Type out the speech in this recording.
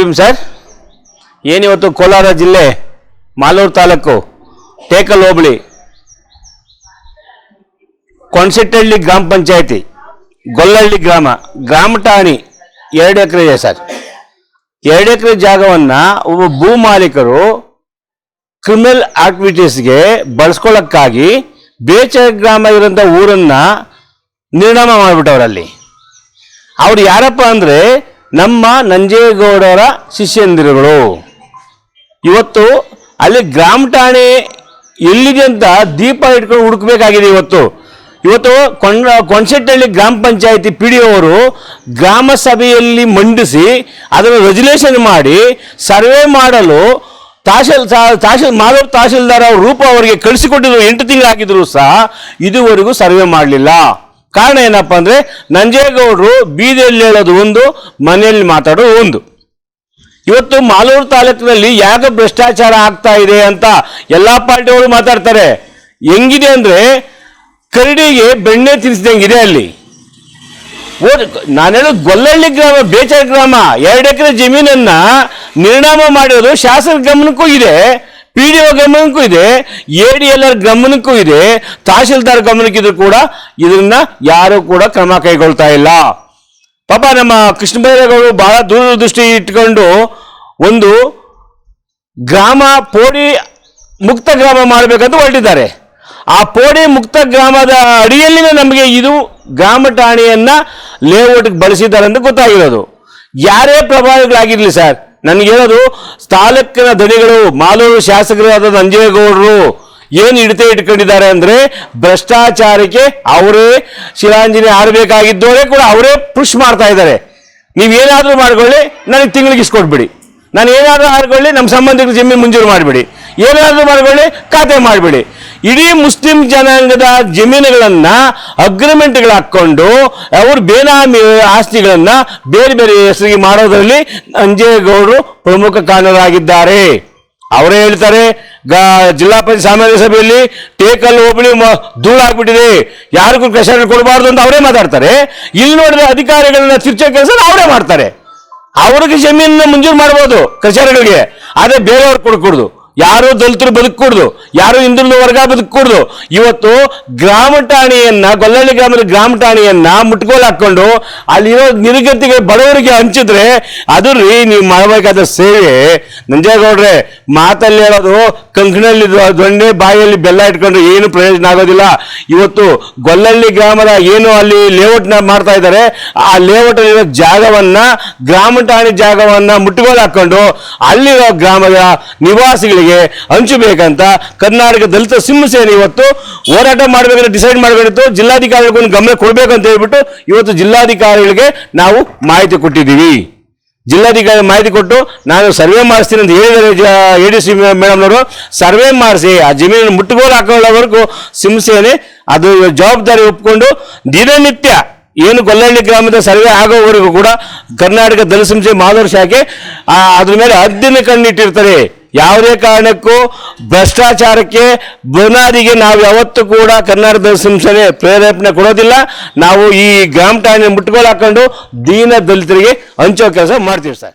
ಮಾಡಿದ್ದೀವಿ ಸರ್. ಏನಿವತ್ತು ಕೋಲಾರ ಜಿಲ್ಲೆ ಮಾಲೂರು ತಾಲೂಕು ಟೇಕಲ್ ಹೋಬಳಿ ಕೊಣಸೆಟ್ಟಹಳ್ಳಿ ಗ್ರಾಮ ಪಂಚಾಯತಿ ಗೊಲ್ಲಹಳ್ಳಿ ಗ್ರಾಮ ಠಾಣಿ 2 ಎಕರೆ ಇದೆ ಸರ್. 2 ಎಕರೆ ಜಾಗವನ್ನು ಒಬ್ಬ ಭೂ ಮಾಲೀಕರು ಕ್ರಿಮಿನಲ್ ಆಕ್ಟಿವಿಟೀಸ್ಗೆ ಬಳಸ್ಕೊಳ್ಳೋಕ್ಕಾಗಿ ಬೇಚ ಗ್ರಾಮ ಇರೋಂಥ ಊರನ್ನು ನಿರ್ನಾಮ ಮಾಡಿಬಿಟ್ಟವರಲ್ಲಿ. ಅವ್ರು ಯಾರಪ್ಪ ಅಂದರೆ ನಮ್ಮ ನಂಜೇಗೌಡರ ಶಿಷ್ಯಂದಿರುಗಳು. ಇವತ್ತು ಅಲ್ಲಿ ಗ್ರಾಮ ಠಾಣೆ ಎಲ್ಲಿದೆ ಅಂತ ದೀಪ ಇಟ್ಕೊಂಡು ಹುಡುಕಬೇಕಾಗಿದೆ. ಇವತ್ತು ಕೊಣಸೆಟ್ಟಹಳ್ಳಿ ಗ್ರಾಮ ಪಂಚಾಯತಿ PDO ಅವರು ಗ್ರಾಮ ಸಭೆಯಲ್ಲಿ ಮಂಡಿಸಿ ಅದನ್ನು ರೆಜುಲೇಷನ್ ಮಾಡಿ ಸರ್ವೆ ಮಾಡಲು ಮಾಲೂರು ತಹಶೀಲ್ದಾರ್ ಅವರು ರೂಪ ಅವರಿಗೆ ಕಳಿಸಿಕೊಟ್ಟಿದ್ರು. 8 ತಿಂಗಳಾಗಿದ್ರು ಸಹ ಇದುವರೆಗೂ ಸರ್ವೆ ಮಾಡಲಿಲ್ಲ. ಕಾರಣ ಏನಪ್ಪ ಅಂದರೆ ನಂಜೇಗೌಡರು ಬೀದಿಯಲ್ಲಿ ಹೇಳೋದು ಒಂದು, ಮನೆಯಲ್ಲಿ ಮಾತಾಡೋದು ಒಂದು. ಇವತ್ತು ಮಾಲೂರು ತಾಲೂಕಿನಲ್ಲಿ ಯಾಕೆ ಭ್ರಷ್ಟಾಚಾರ ಆಗ್ತಾ ಇದೆ ಅಂತ ಎಲ್ಲ ಪಾರ್ಟಿಯವರು ಮಾತಾಡ್ತಾರೆ. ಹೆಂಗಿದೆ ಅಂದರೆ ಕರಡಿಗೆ ಬೆಣ್ಣೆ ತಿನ್ನಿಸಿದಂಗಿದೆ ಅಲ್ಲಿ. ನಾನು ಹೇಳೋದು ಗೊಲ್ಲಹಳ್ಳಿ ಗ್ರಾಮ, ಬೇಚರ ಗ್ರಾಮ 2 ಎಕರೆ ಜಮೀನನ್ನು ನಿರ್ನಾಮ ಮಾಡಿರೋದು ಶಾಸಕರ ಗಮನಕ್ಕೂ ಇದೆ, PDO ಗಮನಕ್ಕೂ ಇದೆ, ADLR ಗಮನಕ್ಕೂ ಇದೆ, ತಹಶೀಲ್ದಾರ್ ಗಮನಕ್ಕಿದ್ರು ಕೂಡ ಇದನ್ನ ಯಾರು ಕೂಡ ಕ್ರಮ ಕೈಗೊಳ್ತಾ ಇಲ್ಲ. ಪಾಪ ನಮ್ಮ ಕೃಷ್ಣ ಬೈರೇಗೌಡರು ಬಹಳ ದೂರದೃಷ್ಟಿ ಇಟ್ಕೊಂಡು ಒಂದು ಗ್ರಾಮ ಪೋಡಿ ಮುಕ್ತ ಗ್ರಾಮ ಮಾಡಬೇಕಂತ ಹೊರಟಿದ್ದಾರೆ. ಆ ಪೋಡಿ ಮುಕ್ತ ಗ್ರಾಮದ ಅಡಿಯಲ್ಲಿನೇ ನಮಗೆ ಇದು ಗ್ರಾಮ ಠಾಣೆಯನ್ನ ಲೇಔಟ್ಗೆ ಬಳಸಿದ್ದಾರೆ ಅಂತ ಗೊತ್ತಾಗಿರೋದು. ಯಾರೇ ಪ್ರಭಾವಿಗಳಾಗಿರಲಿ ಸರ್, ನನಗೆ ಹೇಳೋದು ತಾಲೂಕಿನ ದಣಿಗಳು, ಮಾಲೂರು ಶಾಸಕರಾದ ನಂಜೇಗೌಡರು ಏನು ಹಿಡಿತ ಇಟ್ಕೊಂಡಿದ್ದಾರೆ ಅಂದರೆ ಭ್ರಷ್ಟಾಚಾರಕ್ಕೆ ಅವರೇ ಶಿಲಾಂಜಲಿ ಆಡಬೇಕಾಗಿದ್ದವರೇ ಕೂಡ ಅವರೇ ಪುಷ್ ಮಾಡ್ತಾ ಇದ್ದಾರೆ. ನೀವೇನಾದರೂ ಮಾಡ್ಕೊಳ್ಳಿ, ನನಗೆ ತಿಂಗಳಿಗೆ ಇಸ್ಕೊಟ್ಬಿಡಿ, ನಾನು ಏನಾದರೂ ಆಡ್ಕೊಳ್ಳಿ, ನಮ್ಮ ಸಂಬಂಧಿಕರ ಜಮೀನು ಮಂಜೂರು ಮಾಡಿಬಿಡಿ, ಏನಾದರೂ ಮಾಡ್ಕೊಳ್ಳಿ, ಖಾತೆ ಮಾಡಿಬಿಡಿ. ಇಡೀ ಮುಸ್ಲಿಂ ಜನಾಂಗದ ಜಮೀನುಗಳನ್ನು ಅಗ್ರಿಮೆಂಟ್ಗಳು ಹಾಕ್ಕೊಂಡು ಅವರು ಬೇನಾಮಿ ಆಸ್ತಿಗಳನ್ನು ಬೇರೆ ಬೇರೆ ಹೆಸರಿಗೆ ಮಾಡೋದರಲ್ಲಿ ನಂಜೇಗೌಡರು ಪ್ರಮುಖ ಕಾರಣರಾಗಿದ್ದಾರೆ. ಅವರೇ ಹೇಳ್ತಾರೆ, ಜಿಲ್ಲಾ ಪಂಚಾಯತ್ ಸಾಮಾನ್ಯ ಸಭೆಯಲ್ಲಿ ಟೇಕಲ್ ಹೋಬಳಿ ಧೂಳಾಗ್ಬಿಟ್ಟಿದೆ, ಯಾರಿಗೂ ಕಷಾಯ ಕೊಡಬಾರ್ದು ಅಂತ ಅವರೇ ಮಾತಾಡ್ತಾರೆ. ಇಲ್ಲಿ ನೋಡಿದ್ರೆ ಅಧಿಕಾರಿಗಳನ್ನ ತಿರ್ಚೋ ಕೆಲಸ ಅವರೇ ಮಾಡ್ತಾರೆ. ಅವ್ರಿಗೆ ಜಮೀನನ್ನ ಮಂಜೂರು ಮಾಡ್ಬೋದು ಕಚೇರಿಗಳಿಗೆ, ಆದರೆ ಬೇರೆಯವ್ರು ಕೊಡ್ಕೊಡ್ದು. ಯಾರು ದಲಿತರು ಬದುಕೂಡ್ದು, ಯಾರು ಹಿಂದುಳಿದ ವರ್ಗ ಬದುಕೂಡ್ದು. ಇವತ್ತು ಗ್ರಾಮ ಠಾಣೆಯನ್ನ, ಗೊಲ್ಲಹಳ್ಳಿ ಗ್ರಾಮದ ಗ್ರಾಮ ಠಾಣೆಯನ್ನ ಮುಟ್ಗೋಲು ಹಾಕೊಂಡು ಅಲ್ಲಿರೋ ನಿರ್ಗತಿಗೆ ಬಡವರಿಗೆ ಹಂಚಿದ್ರೆ ಅದು ರೀ ನೀವು ಮಾಡಬೇಕಾದ ಸೇವೆ. ನಂಜೇಗೌಡ್ರೆ ಮಾತಲ್ಲಿ ಹೇಳೋದು ಕಂಕಣಲ್ಲಿ ದೊಣ್ಣೆ, ಬಾಯಲ್ಲಿ ಬೆಲ್ಲ ಇಟ್ಕೊಂಡ್ರೆ ಏನು ಪ್ರಯೋಜನ ಆಗೋದಿಲ್ಲ. ಇವತ್ತು ಗೊಲ್ಲಹಳ್ಳಿ ಗ್ರಾಮದ ಏನು ಅಲ್ಲಿ ಲೇಔಟ್ನ ಮಾಡ್ತಾ ಇದ್ದಾರೆ, ಆ ಲೇಔಟ್ ಅಲ್ಲಿರೋ ಜಾಗವನ್ನ, ಗ್ರಾಮ ಠಾಣೆ ಜಾಗವನ್ನ ಮುಟ್ಗೋಲು ಹಾಕೊಂಡು ಅಲ್ಲಿರೋ ಗ್ರಾಮದ ನಿವಾಸಿಗಳಿಗೆ ಹಂಚಬೇಕಂತ ಕರ್ನಾಟಕ ದಲಿತ ಸಿಂಹ ಸೇನೆ ಇವತ್ತು ಹೋರಾಟ ಮಾಡಬೇಕಂತ ಡಿಸೈಡ್ ಮಾಡಬೇಕಿತ್ತು. ಜಿಲ್ಲಾಧಿಕಾರಿಗಳಿಗೊಂದು ಗಮನ ಕೊಡಬೇಕಂತ ಹೇಳ್ಬಿಟ್ಟು ಇವತ್ತು ಜಿಲ್ಲಾಧಿಕಾರಿಗಳಿಗೆ ನಾವು ಮಾಹಿತಿ ಕೊಟ್ಟಿದ್ದೀವಿ. ಜಿಲ್ಲಾಧಿಕಾರಿ ಮಾಹಿತಿ ಕೊಟ್ಟು ನಾನು ಸರ್ವೆ ಮಾಡಿಸ್ತೀನಿ ಅಂತ ಹೇಳಿದರೆ ADC ಮೇಡಮ್ನವರು ಸರ್ವೆ ಮಾಡಿಸಿ ಆ ಜಮೀನನ್ನು ಮುಟ್ಟುಗೋಲು ಹಾಕೊಳ್ಳೋವರೆಗೂ ಸಿಂಹಸೇನೆ ಅದು ಜವಾಬ್ದಾರಿ ಒಪ್ಪಿಕೊಂಡು ದಿನನಿತ್ಯ ಏನು ಗೊಲ್ಲಹಳ್ಳಿ ಗ್ರಾಮದ ಸರ್ವೆ ಆಗೋವರೆಗೂ ಕೂಡ ಕರ್ನಾಟಕ ದಲಿತ ಸಂಸ್ಥೆ ಮಾಲೂರು ಶಾಖೆ ಅದ್ರ ಮೇಲೆ ಹದ್ದಿನ ಕಣ್ಣಿಟ್ಟಿರ್ತಾರೆ. ಯಾವುದೇ ಕಾರಣಕ್ಕೂ ಭ್ರಷ್ಟಾಚಾರಕ್ಕೆ ಬುನಾದಿಗೆ ನಾವು ಯಾವತ್ತೂ ಕೂಡ ಕರ್ನಾಟಕ ದಲಿತ ಸಂಸ್ಥೆ ಪ್ರೇರೇಪಣೆ ಕೊಡೋದಿಲ್ಲ. ನಾವು ಈ ಗ್ರಾಮ ಠಾಣೆ ಮುಟ್ಗೋಲು ಹಾಕೊಂಡು ದೀನ ದಲಿತರಿಗೆ ಹಂಚೋ ಕೆಲಸ ಮಾಡ್ತೀವಿ ಸರ್.